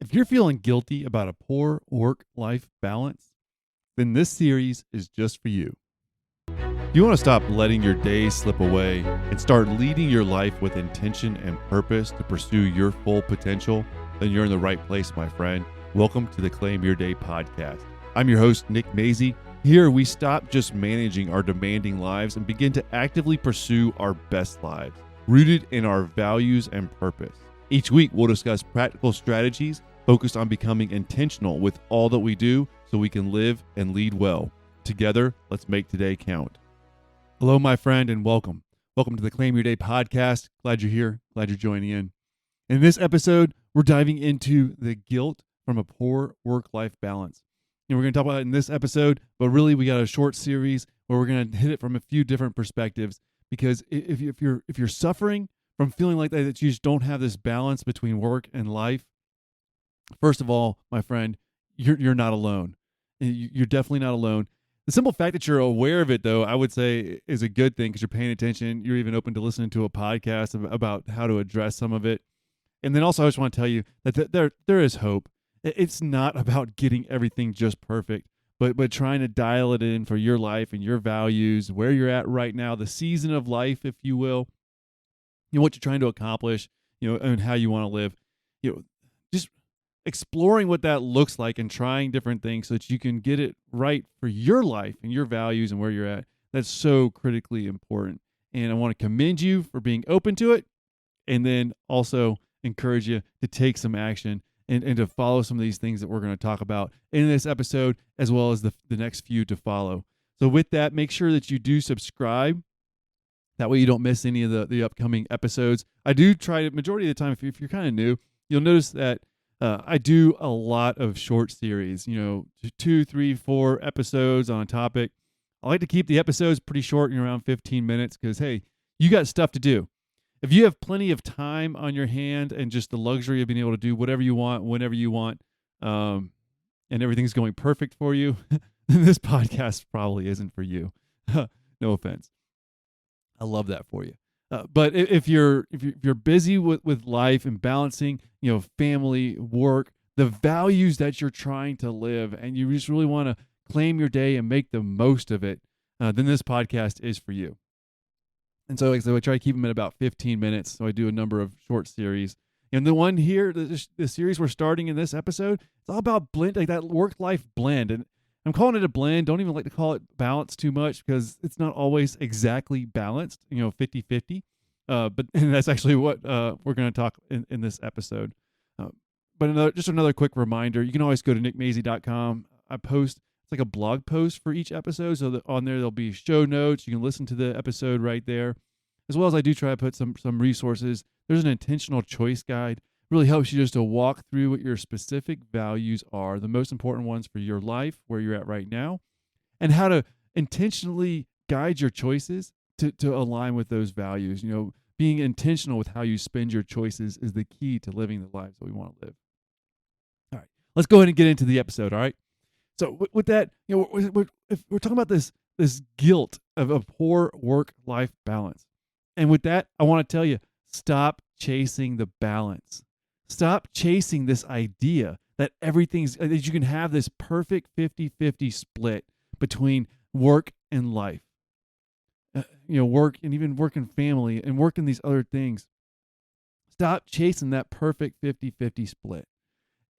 If you're feeling guilty about a poor work life balance, then this series is just for you. If you want to stop letting your days slip away and start leading your life with intention and purpose to pursue your full potential, then you're in the right place, my friend. Welcome to the Claim Your Day podcast. I'm your host, Nick Maisie. Here, we stop just managing our demanding lives and begin to actively pursue our best lives, rooted in our values and purpose. Each week, we'll discuss practical strategies focused on becoming intentional with all that we do so we can live and lead well. Together, let's make today count. Hello, my friend, and welcome. Welcome to the Claim Your Day podcast. Glad you're here. Glad you're joining in. In this episode, we're diving into the guilt from a poor work-life balance. And we're going to talk about it in this episode, but really we got a short series where we're going to hit it from a few different perspectives. Because if you're suffering from feeling like that you just don't have this balance between work and life, first of all, my friend, you're not alone. You're definitely not alone. The simple fact that you're aware of it, though, I would say is a good thing because you're paying attention. You're even open to listening to a podcast about how to address some of it. And then also, I just want to tell you that there is hope. It's not about getting everything just perfect, but trying to dial it in for your life and your values, where you're at right now, the season of life, if you will, what you're trying to accomplish, and how you want to live, just exploring what that looks like and trying different things so that you can get it right for your life and your values and where you're at. That's so critically important. And I want to commend you for being open to it, and then also encourage you to take some action and to follow some of these things that we're going to talk about in this episode, as well as the next few to follow. So with that, make sure that you do subscribe. That way you don't miss any of the upcoming episodes. I do try to, majority of the time, if you're kind of new, you'll notice that I do a lot of short series, 2, 3, 4 episodes on a topic. I like to keep the episodes pretty short, around 15 minutes, because, hey, you got stuff to do. If you have plenty of time on your hand and just the luxury of being able to do whatever you want, whenever you want, and everything's going perfect for you, then this podcast probably isn't for you. No offense. I love that for you. But if you're busy with life and balancing, family, work, the values that you're trying to live, and you just really want to claim your day and make the most of it, then this podcast is for you. And so, I try to keep them at about 15 minutes. So I do a number of short series. And the one here, the series we're starting in this episode, it's all about like that work-life blend. And I'm calling it a blend. Don't even like to call it balance too much because it's not always exactly balanced, 50-50. But and that's actually what we're going to talk in this episode. But just another quick reminder, you can always go to nickmaisie.com. I post, it's like a blog post for each episode. So that on there, there'll be show notes. You can listen to the episode right there. As well as I do try to put some resources. There's an intentional choice guide. Really helps you just to walk through what your specific values are, the most important ones for your life, where you're at right now, and how to intentionally guide your choices to align with those values. Being intentional with how you spend your choices is the key to living the lives that we want to live. All right, let's go ahead and get into the episode. All right. So with that, if we're talking about this guilt of a poor work-life balance, and with that, I want to tell you, stop chasing the balance. Stop chasing this idea that that you can have this perfect 50-50 split between work and life. Work and even work and family and work in these other things. Stop chasing that perfect 50-50 split.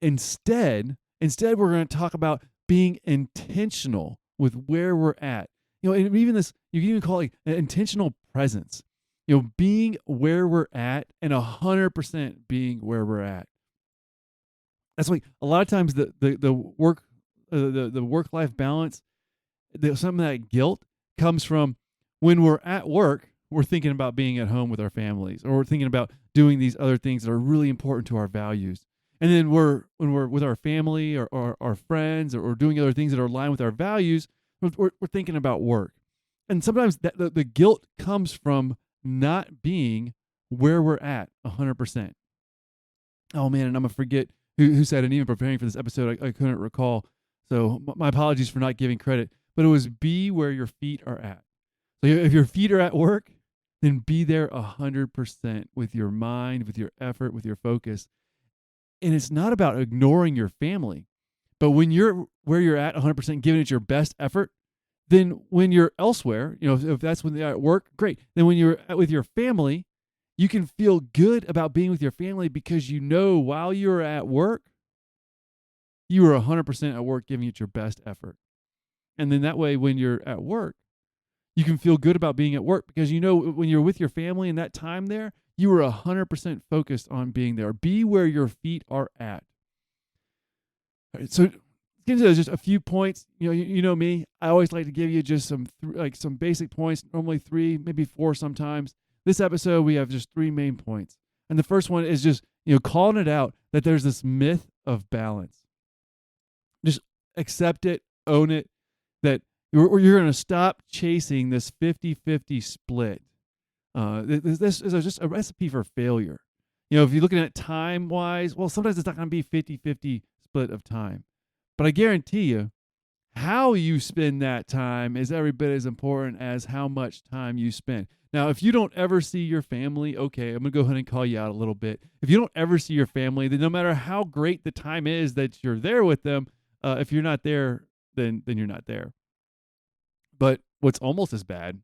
Instead, we're going to talk about being intentional with where we're at. And even this, you can even call it an intentional presence. Being where we're at and 100% being where we're at. That's like a lot of times the work-life balance, some of that guilt comes from when we're at work, we're thinking about being at home with our families, or we're thinking about doing these other things that are really important to our values. And then when we're with our family or our friends or doing other things that are aligned with our values, we're thinking about work. And sometimes the guilt comes from not being where we're at 100%. Oh man, and I'm gonna forget who said it. And even preparing for this episode, I couldn't recall. So my apologies for not giving credit. But it was be where your feet are at. So if your feet are at work, then be there 100% with your mind, with your effort, with your focus. And it's not about ignoring your family. But when you're where you're at 100% giving it your best effort, then when you're elsewhere, if that's when they're at work, great. Then when you're with your family, you can feel good about being with your family because while you're at work, you were 100% at work giving it your best effort. And then that way, when you're at work, you can feel good about being at work because when you're with your family in that time there, you were 100% focused on being there. Be where your feet are at. All right, so get into just a few points. You know me. I always like to give you just some basic points. Normally 3, maybe 4 sometimes. This episode we have just 3 main points, and the first one is just calling it out that there's this myth of balance. Just accept it, own it. That you're going to stop chasing this 50-50 split. This is just a recipe for failure. If you're looking at time-wise, well, sometimes it's not going to be 50-50 split of time. But I guarantee you, how you spend that time is every bit as important as how much time you spend. Now, if you don't ever see your family, okay, I'm going to go ahead and call you out a little bit. If you don't ever see your family, then no matter how great the time is that you're there with them, if you're not there, then you're not there. But what's almost as bad,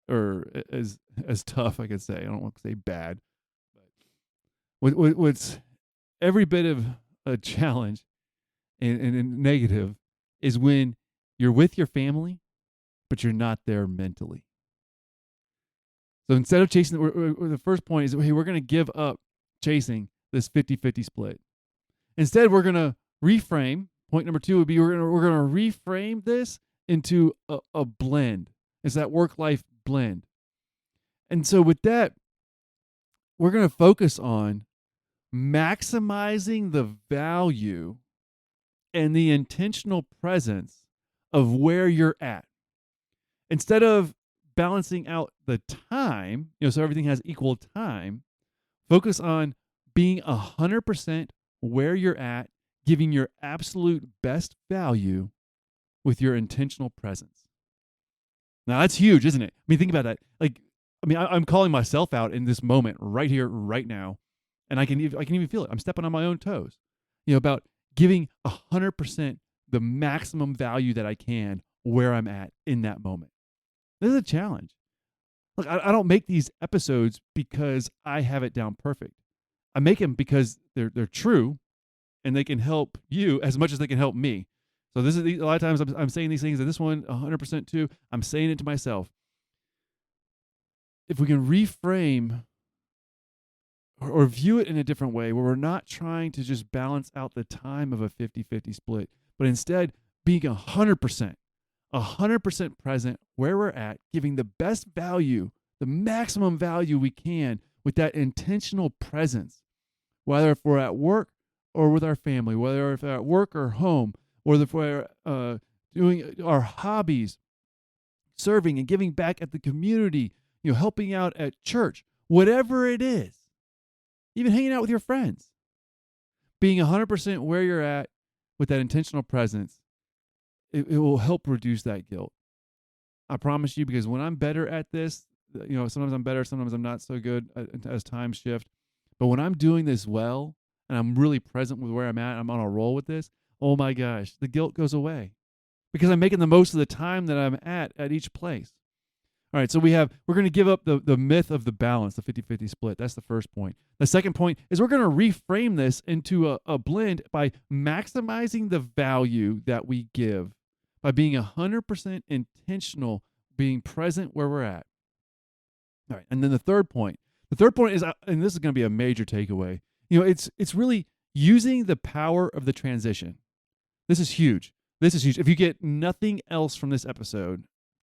or as tough, I could say, I don't want to say bad, but what's every bit of a challenge and negative is when you're with your family, but you're not there mentally. So instead of chasing, the first point is, hey, we're going to give up chasing this 50-50 split. Instead, we're going to reframe. Point number 2 would be we're going to reframe this into a blend. It's that work-life blend. And so with that, we're going to focus on maximizing the value and the intentional presence of where you're at. Instead of balancing out the time, so everything has equal time, focus on being 100% where you're at, giving your absolute best value with your intentional presence. Now that's huge, isn't it? I mean, think about that. I'm calling myself out in this moment right here, right now, and I can even feel it. I'm stepping on my own toes. About giving 100% the maximum value that I can where I'm at in that moment. This is a challenge. Look, I don't make these episodes because I have it down perfect. I make them because they're true, and they can help you as much as they can help me. So this is a lot of times I'm saying these things, and this one 100% too. I'm saying it to myself. If we can reframe or view it in a different way, where we're not trying to just balance out the time of a 50-50 split, but instead being 100% present where we're at, giving the best value, the maximum value we can with that intentional presence, whether if we're at work or with our family, whether if we're at work or home, or if we're doing our hobbies, serving and giving back at the community, helping out at church, whatever it is, even hanging out with your friends, being 100% where you're at with that intentional presence, it will help reduce that guilt. I promise you, because when I'm better at this, sometimes I'm better, sometimes I'm not so good as times shift. But when I'm doing this well, and I'm really present with where I'm at, I'm on a roll with this, oh my gosh, the guilt goes away because I'm making the most of the time that I'm at each place. All right, so we're going to give up the myth of the balance, the 50-50 split. That's the first point. The second point is we're going to reframe this into a blend by maximizing the value that we give, by being 100% intentional, being present where we're at. All right, and then the third point is, and this is going to be a major takeaway, it's really using the power of the transition. This is huge. If you get nothing else from this episode,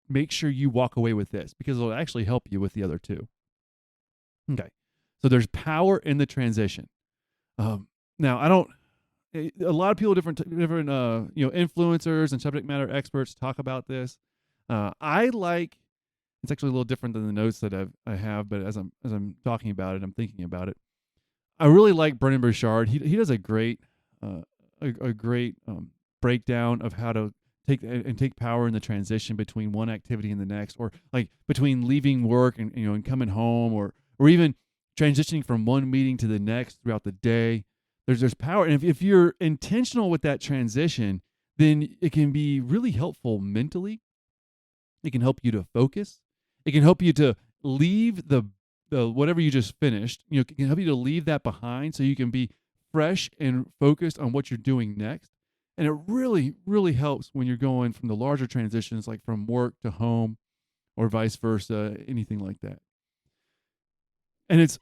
make sure you walk away with this because it'll actually help you with the other two. Okay, so there's power in the transition. Now, a lot of people, different influencers and subject matter experts talk about this. It's actually a little different than the notes that I have, but as I'm talking about it, I'm thinking about it. I really like Brennan Burchard. He does a great breakdown of how to take power in the transition between one activity and the next, or like between leaving work and coming home, or even transitioning from one meeting to the next throughout the day. There's power. And if you're intentional with that transition, then it can be really helpful mentally. It can help you to focus. It can help you to leave the whatever you just finished. It can help you to leave that behind so you can be fresh and focused on what you're doing next. And it really, really helps when you're going from the larger transitions, like from work to home or vice versa, anything like that. And it's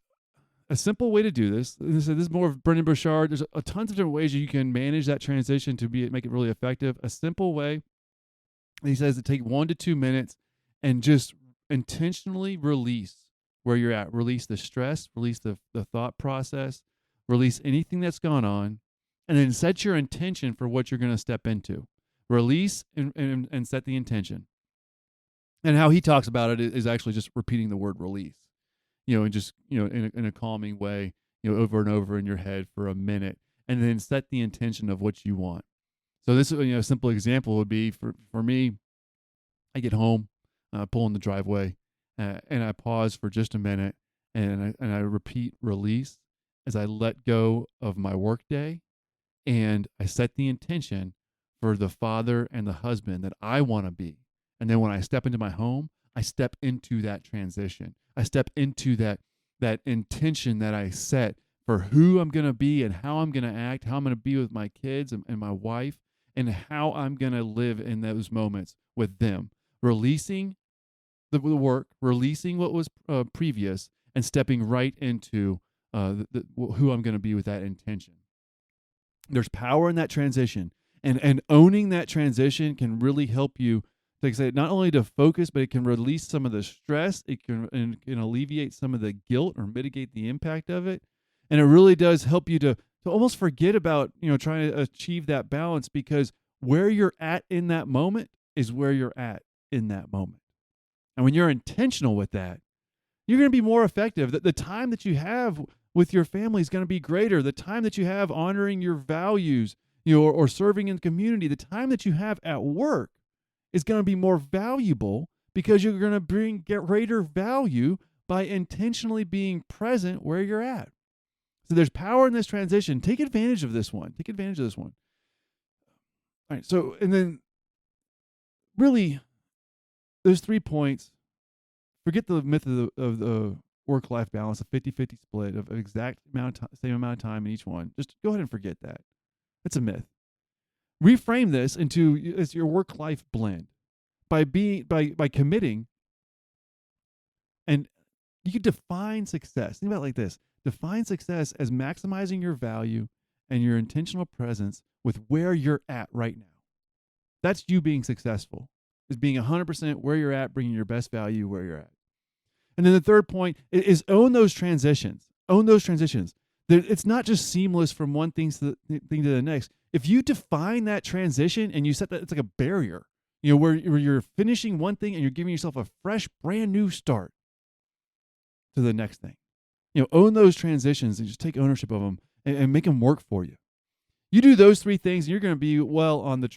a simple way to do this. This is more of Brendan Burchard. There's a tons of different ways you can manage that transition to make it really effective. A simple way, he says, to take 1 to 2 minutes and just intentionally release where you're at. Release the stress, release the thought process, release anything that's gone on, and then set your intention for what you're going to step into. Release and set the intention. And how he talks about it is actually just repeating the word release, and just, in a calming way, over and over in your head for a minute, and then set the intention of what you want. So this, a simple example would be for me, I get home, pull in the driveway, and I pause for just a minute, and I repeat release as I let go of my work day, and I set the intention for the father and the husband that I want to be. And then when I step into my home, I step into that transition. I step into that intention that I set for who I'm going to be and how I'm going to act, how I'm going to be with my kids and my wife, and how I'm going to live in those moments with them. Releasing the work, releasing what was previous, and stepping right into who I'm going to be with that intention. There's power in that transition, and owning that transition can really help you, like I said, not only to focus, but it can release some of the stress. It can alleviate some of the guilt or mitigate the impact of it. And it really does help you to almost forget about, trying to achieve that balance, because where you're at in that moment is where you're at in that moment. And when you're intentional with that, you're going to be more effective. The time that you have with your family is going to be greater. The time that you have honoring your values, or serving in the community, the time that you have at work is going to be more valuable, because you're going to get greater value by intentionally being present where you're at. So there's power in this transition. Take advantage of this one. All right. So, and then really, there's 3 points. Forget the myth of the work-life balance, a 50-50 split of exact same amount of time in each one. Just go ahead and forget that. That's a myth. Reframe this as your work-life blend by committing, and you can define success. Think about it like this. Define success as maximizing your value and your intentional presence with where you're at right now. That's you being successful, is being 100% where you're at, bringing your best value where you're at. And then the third point is own those transitions. It's not just seamless from one thing to the next. If you define that transition and you set that, it's like a barrier, where you're finishing one thing and you're giving yourself a fresh, brand new start to the next thing. Own those transitions and just take ownership of them and make them work for you. You do those 3 things, and you're going to be well on the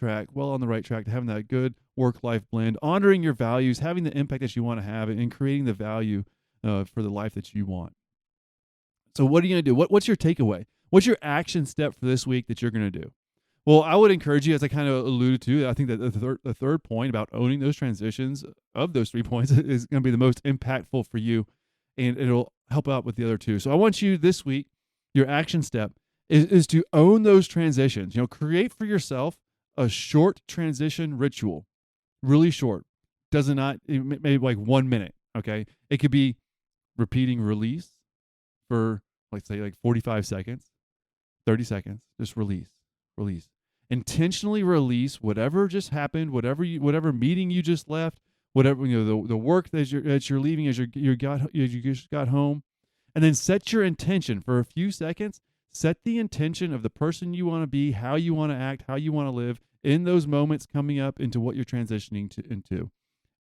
right track to having that good work-life blend, honoring your values, having the impact that you want to have, and creating the value for the life that you want. So what are you going to do? What's your takeaway? What's your action step for this week that you're going to do? Well, I would encourage you, as I kind of alluded to, I think that the third point about owning those transitions of those 3 points is going to be the most impactful for you, and it'll help out with the other 2. So I want you this week, your action step is to own those transitions. Create for yourself a short transition ritual, really short. Maybe like 1 minute. Okay. It could be repeating release for, let's say, like 45 seconds, 30 seconds, just release. Intentionally release whatever just happened, whatever meeting you just left, whatever, the work that you're leaving as you just got home, and then set your intention for a few seconds. Set the intention of the person you want to be, how you want to act, how you want to live in those moments coming up into what you're transitioning into.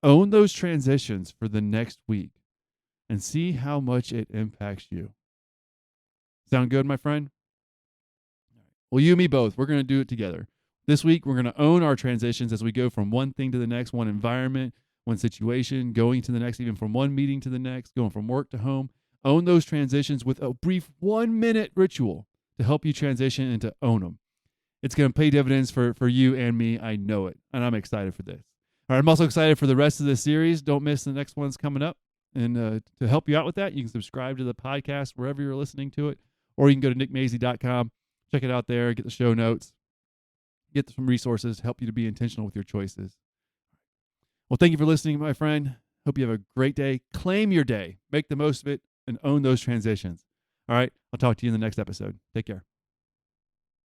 Own those transitions for the next week and see how much it impacts you. Sound good, my friend? Well, you and me both. We're going to do it together. This week, we're going to own our transitions as we go from one thing to the next, one environment, one situation, going to the next, even from one meeting to the next, going from work to home. Own those transitions with a brief 1-minute ritual to help you transition and to own them. It's going to pay dividends for you and me. I know it. And I'm excited for this. All right, I'm also excited for the rest of this series. Don't miss the next one's coming up. And to help you out with that, you can subscribe to the podcast wherever you're listening to it. Or you can go to nickmazy.com, check it out there, get the show notes, get some resources to help you to be intentional with your choices. Well, thank you for listening, my friend. Hope you have a great day. Claim your day. Make the most of it and own those transitions. All right, I'll talk to you in the next episode. Take care.